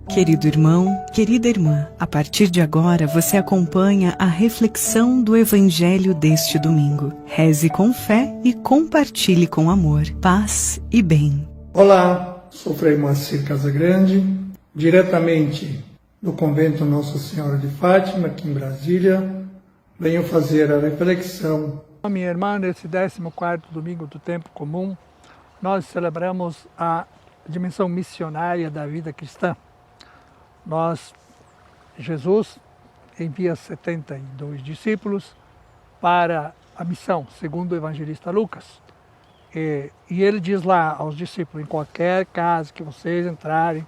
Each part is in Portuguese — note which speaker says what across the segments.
Speaker 1: Querido irmão, querida irmã, a partir de agora você acompanha a reflexão do Evangelho deste domingo. Reze com fé e compartilhe com amor, paz e bem.
Speaker 2: Olá, sou Frei Moacir Casagrande, diretamente do convento Nossa Senhora de Fátima, aqui em Brasília. Venho fazer a reflexão.
Speaker 3: Minha irmã, nesse 14º domingo do tempo comum, nós celebramos a dimensão missionária da vida cristã. Jesus envia 72 discípulos para a missão, segundo o evangelista Lucas. E ele diz lá aos discípulos, em qualquer casa que vocês entrarem,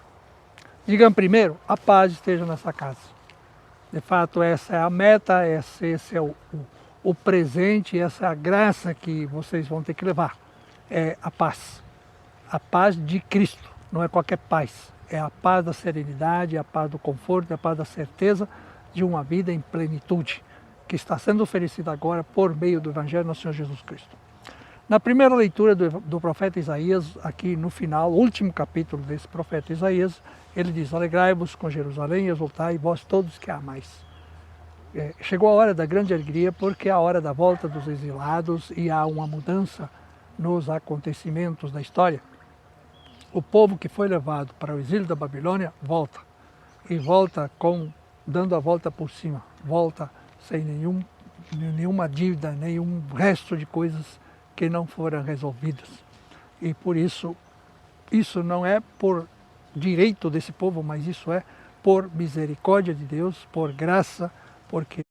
Speaker 3: digam primeiro, a paz esteja nessa casa. De fato, essa é a meta, esse é o presente, essa é a graça que vocês vão ter que levar. É a paz de Cristo, não é qualquer paz. É a paz da serenidade, a paz do conforto, a paz da certeza de uma vida em plenitude, que está sendo oferecida agora por meio do Evangelho do nosso Senhor Jesus Cristo. Na primeira leitura do profeta Isaías, aqui no final, último capítulo desse profeta Isaías, ele diz: alegrai-vos com Jerusalém e exultai, vós todos que a amais. Chegou a hora da grande alegria, porque é a hora da volta dos exilados e há uma mudança nos acontecimentos da história. O povo que foi levado para o exílio da Babilônia volta, e volta dando a volta por cima, volta sem nenhuma dívida, nenhum resto de coisas que não foram resolvidas. E por isso não é por direito desse povo, mas isso é por misericórdia de Deus, por graça, porque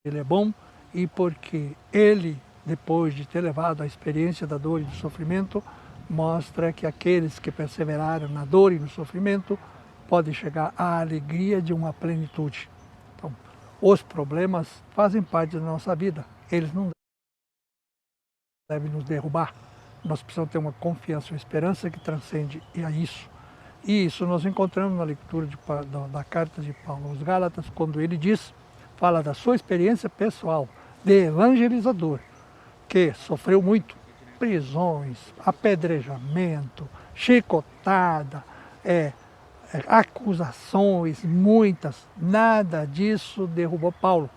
Speaker 3: Ele é bom e porque Ele, depois de ter levado a experiência da dor e do sofrimento, mostra que aqueles que perseveraram na dor e no sofrimento podem chegar à alegria de uma plenitude. Então, os problemas fazem parte da nossa vida, eles não devem nos derrubar. Nós precisamos ter uma confiança, uma esperança que transcende a isso. E isso nós encontramos na leitura da carta de Paulo aos Gálatas, quando ele fala da sua experiência pessoal de evangelizador, que sofreu muito, prisões, apedrejamento, chicotada, acusações, muitas, nada disso derrubou Paulo.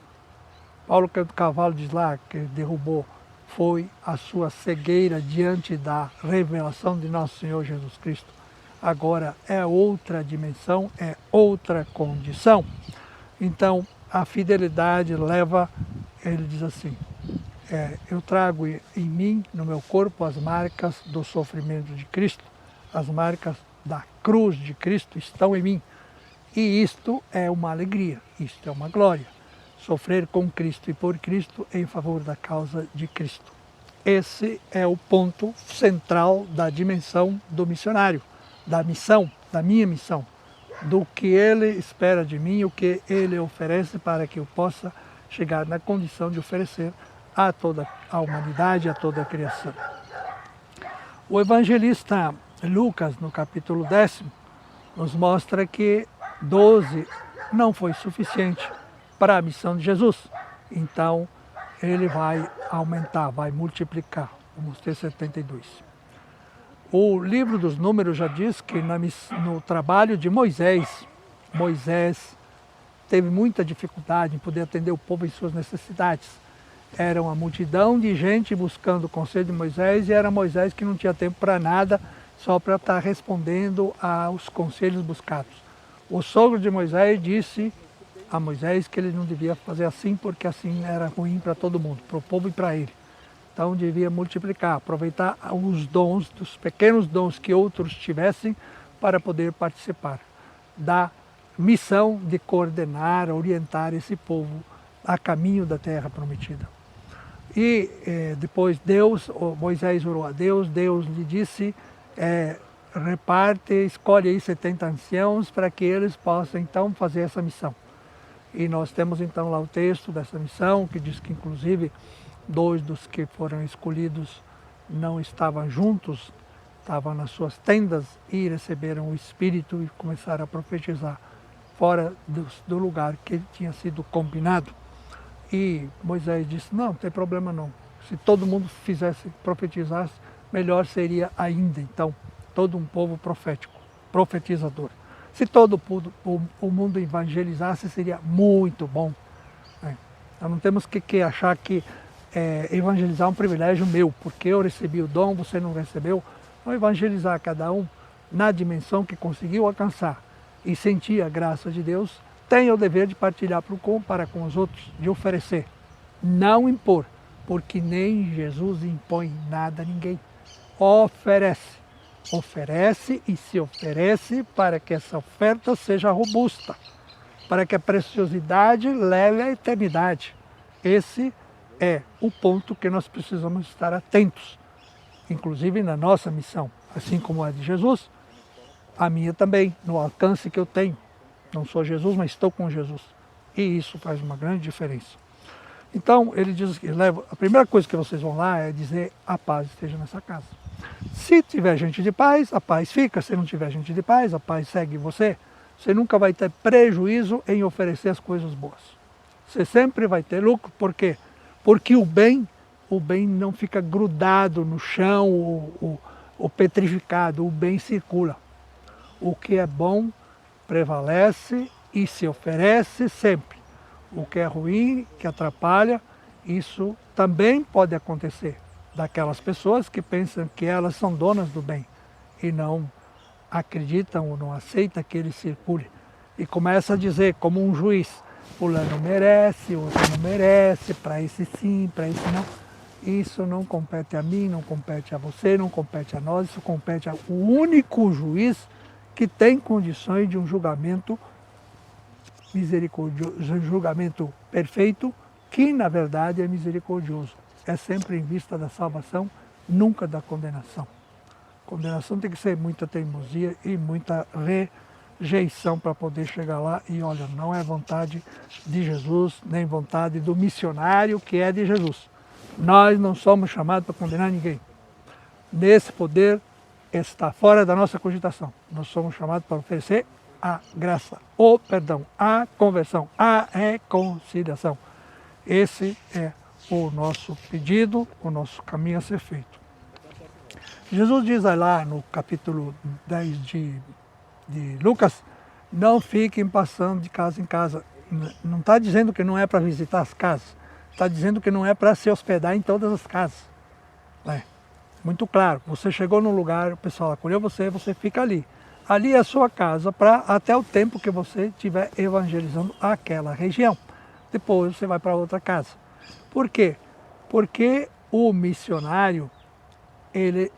Speaker 3: Paulo que do cavalo diz lá que derrubou foi a sua cegueira diante da revelação de nosso Senhor Jesus Cristo. Agora é outra dimensão, é outra condição. Então, a fidelidade leva, ele diz assim, eu trago em mim, no meu corpo, as marcas do sofrimento de Cristo, as marcas da cruz de Cristo estão em mim. E isto é uma alegria, isto é uma glória. Sofrer com Cristo e por Cristo em favor da causa de Cristo. Esse é o ponto central da dimensão do missionário, da missão, da minha missão. Do que Ele espera de mim, o que Ele oferece para que eu possa chegar na condição de oferecer a toda a humanidade, a toda a criação. O evangelista Lucas, no capítulo 10, nos mostra que 12 não foi suficiente para a missão de Jesus. Então, Ele vai aumentar, vai multiplicar, vamos ter 72. O livro dos Números já diz que no trabalho de Moisés teve muita dificuldade em poder atender o povo em suas necessidades. Era uma multidão de gente buscando o conselho de Moisés e era Moisés que não tinha tempo para nada, só para estar respondendo aos conselhos buscados. O sogro de Moisés disse a Moisés que ele não devia fazer assim porque assim era ruim para todo mundo, para o povo e para ele. Então devia multiplicar, aproveitar os dons, os pequenos dons que outros tivessem para poder participar da missão de coordenar, orientar esse povo a caminho da terra prometida. E depois Moisés orou a Deus, Deus lhe disse, reparte, escolhe aí 70 anciãos para que eles possam então fazer essa missão. E nós temos então lá o texto dessa missão, que diz que inclusive 2 dos que foram escolhidos não estavam juntos, estavam nas suas tendas e receberam o Espírito e começaram a profetizar fora do lugar que tinha sido combinado. E Moisés disse, não tem problema não, Se todo mundo profetizasse, melhor seria ainda. Então, todo um povo profético, profetizador. Se todo o mundo evangelizasse, seria muito bom. Nós não temos que achar que evangelizar é um privilégio meu, porque eu recebi o dom, você não recebeu. Não, evangelizar cada um na dimensão que conseguiu alcançar e sentir a graça de Deus, tem o dever de partilhar para com os outros, de oferecer, não impor, porque nem Jesus impõe nada a ninguém. Oferece. Oferece e se oferece para que essa oferta seja robusta, para que a preciosidade leve à eternidade. Esse é o ponto que nós precisamos estar atentos, inclusive na nossa missão, assim como a de Jesus, a minha também, no alcance que eu tenho. Não sou Jesus, mas estou com Jesus. E isso faz uma grande diferença. Então, ele diz que a primeira coisa que vocês vão lá é dizer: a paz esteja nessa casa. Se tiver gente de paz, a paz fica. Se não tiver gente de paz, a paz segue você. Você nunca vai ter prejuízo em oferecer as coisas boas. Você sempre vai ter lucro. Por quê? Porque o bem não fica grudado no chão ou petrificado. O bem circula. O que é bom prevalece e se oferece sempre. O que é ruim, que atrapalha, isso também pode acontecer daquelas pessoas que pensam que elas são donas do bem e não acreditam ou não aceitam que ele circule. E começa a dizer, como um juiz: fulano merece, outro não merece, para esse sim, para esse não. Isso não compete a mim, não compete a você, não compete a nós, isso compete ao único juiz que tem condições de um julgamento misericordioso, um julgamento perfeito, que na verdade é misericordioso. É sempre em vista da salvação, nunca da condenação. Condenação tem que ser muita teimosia e muita rejeição para poder chegar lá e olha, não é vontade de Jesus, nem vontade do missionário que é de Jesus. Nós não somos chamados para condenar ninguém. Nesse poder está fora da nossa cogitação. Nós somos chamados para oferecer a graça, o perdão, a conversão, a reconciliação. Esse é o nosso pedido, o nosso caminho a ser feito. Jesus diz lá no capítulo 10 de Lucas: não fiquem passando de casa em casa. Não está dizendo que não é para visitar as casas, está dizendo que não é para se hospedar em todas as casas. Muito claro, você chegou num lugar, o pessoal acolheu você, você fica ali. Ali é a sua casa para até o tempo que você estiver evangelizando aquela região. Depois você vai para outra casa. Por quê? Porque o missionário, ele,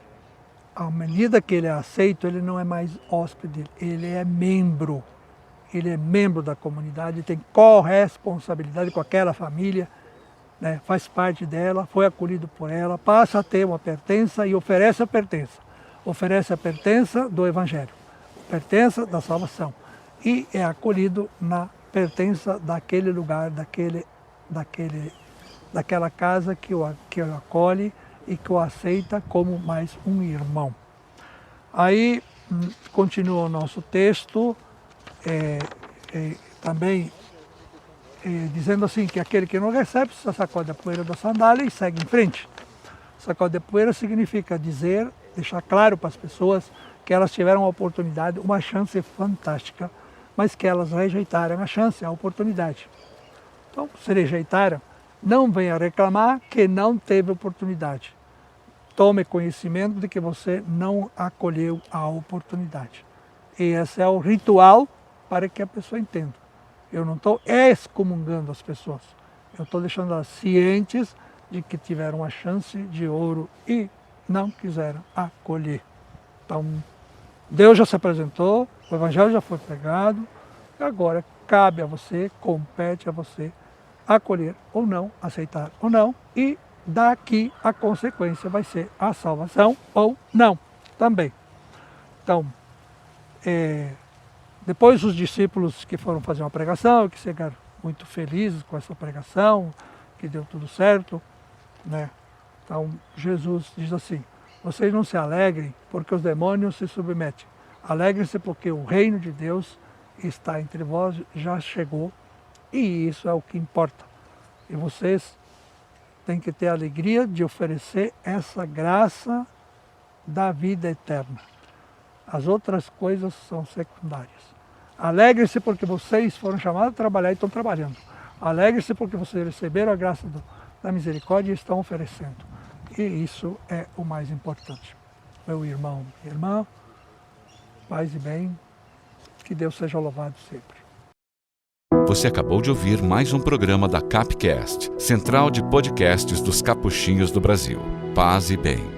Speaker 3: à medida que ele é aceito, ele não é mais hóspede, ele é membro. Ele é membro da comunidade, tem corresponsabilidade com aquela família, faz parte dela, foi acolhido por ela, passa a ter uma pertença e oferece a pertença. Oferece a pertença do Evangelho, pertença da salvação. E é acolhido na pertença daquele lugar, daquela casa que o acolhe e que o aceita como mais um irmão. Aí continua o nosso texto, também dizendo assim, que aquele que não recebe, se sacode a poeira da sandália e segue em frente. Sacode a poeira significa dizer, deixar claro para as pessoas que elas tiveram uma oportunidade, uma chance fantástica, mas que elas rejeitaram a chance, a oportunidade. Então, se rejeitaram, não venha reclamar que não teve oportunidade. Tome conhecimento de que você não acolheu a oportunidade. E esse é o ritual para que a pessoa entenda. Eu não estou excomungando as pessoas. Eu estou deixando elas cientes de que tiveram uma chance de ouro e não quiseram acolher. Então, Deus já se apresentou, o Evangelho já foi pregado, e agora cabe a você, compete a você, acolher ou não, aceitar ou não, e daqui a consequência vai ser a salvação ou não também. Então, depois os discípulos que foram fazer uma pregação, que chegaram muito felizes com essa pregação, que deu tudo certo, Então Jesus diz assim: vocês não se alegrem porque os demônios se submetem. Alegrem-se porque o reino de Deus está entre vós, já chegou, e isso é o que importa. E vocês tem que ter a alegria de oferecer essa graça da vida eterna. As outras coisas são secundárias. Alegre-se porque vocês foram chamados a trabalhar e estão trabalhando. Alegre-se porque vocês receberam a graça da misericórdia e estão oferecendo. E isso é o mais importante. Meu irmão, minha irmã, paz e bem, que Deus seja louvado sempre.
Speaker 4: Você acabou de ouvir mais um programa da Capcast, Central de Podcasts dos Capuchinhos do Brasil. Paz e bem.